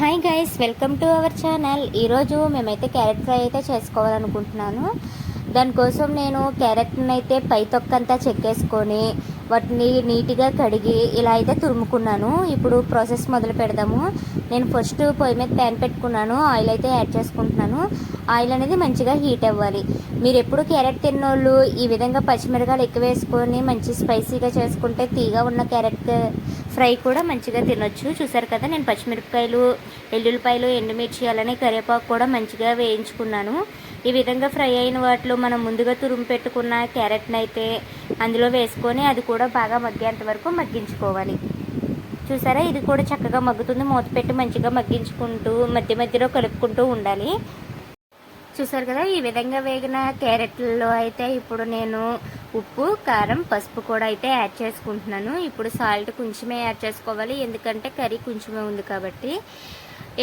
Hi guys, welcome to our channel. ఈరోజు మేమైతే carrot fry అయితే చేసుకోవాలనుకుంటున్నాను. దానికోసం నేను క్యారెట్ని అయితే పై తొక్కంతా చెక్కేసుకొని వాటిని నీట్గా కడిగి ఇలా అయితే తురుముకున్నాను. ఇప్పుడు ప్రాసెస్ మొదలు పెడదాము. నేను ఫస్ట్ పొయ్యి మీద ప్యాన్ పెట్టుకున్నాను. ఆయిల్ అయితే యాడ్ చేసుకుంటున్నాను. ఆయిల్ అనేది మంచిగా హీట్ అవ్వాలి. మీరు ఎప్పుడు క్యారెట్ తిన్నోళ్ళు ఈ విధంగా పచ్చిమిరకాయలు ఎక్కువ వేసుకొని మంచి స్పైసీగా చేసుకుంటే తీగా ఉన్న క్యారెట్ ఫ్రై కూడా మంచిగా తినొచ్చు. చూసారు కదా, నేను పచ్చిమిరపకాయలు, ఎల్లుల్లిపాయలు, ఎండుమిర్చి అలానే కరివేపాకు కూడా మంచిగా వేయించుకున్నాను. ఈ విధంగా ఫ్రై అయిన వాటిలో మనం ముందుగా తురుము పెట్టుకున్న క్యారెట్ని అయితే అందులో వేసుకొని అది కూడా బాగా మగ్గేంత వరకు మగ్గించుకోవాలి. చూసారా, ఇది కూడా చక్కగా మగ్గుతుంది. మూత పెట్టి మంచిగా మగ్గించుకుంటూ మధ్య మధ్యలో కలుపుకుంటూ ఉండాలి. చూసారు కదా, ఈ విధంగా వేగిన క్యారెట్లలో అయితే ఇప్పుడు నేను ఉప్పు, కారం, పసుపు కూడా అయితే యాడ్ చేసుకుంటున్నాను. ఇప్పుడు సాల్ట్ కొంచెమే యాడ్ చేసుకోవాలి, ఎందుకంటే కర్రీ కొంచెమే ఉంది కాబట్టి.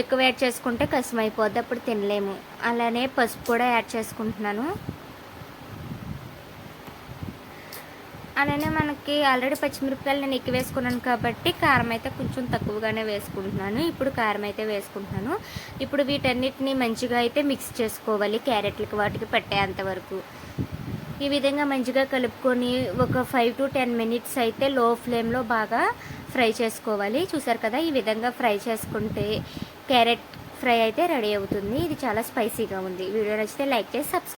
ఎక్కువ యాడ్ చేసుకుంటే కష్టం అయిపోద్ది, అప్పుడు తినలేము. అలానే పసుపు కూడా యాడ్ చేసుకుంటున్నాను. అలానే మనకి ఆల్రెడీ పచ్చిమిరపకాయలు నేను ఎక్కువ వేసుకున్నాను కాబట్టి కారం అయితే కొంచెం తక్కువగానే వేసుకుంటున్నాను. ఇప్పుడు కారం అయితే వేసుకుంటున్నాను. ఇప్పుడు వీటన్నిటిని మంచిగా అయితే మిక్స్ చేసుకోవాలి, క్యారెట్లకి వాటికి పట్టేంత వరకు. ఈ విధంగా మంచిగా కలుపుకొని ఒక 5 to 10 minutes అయితే లో ఫ్లేమ్లో బాగా ఫ్రై చేసుకోవాలి. చూసారు కదా, ఈ విధంగా ఫ్రై చేసుకుంటే క్యారెట్ ఫ్రై అయితే రెడీ అవుతుంది. ఇది చాలా స్పైసీగా ఉంది. వీడియో నచ్చితే లైక్ చేసి సబ్స్క్రైబ్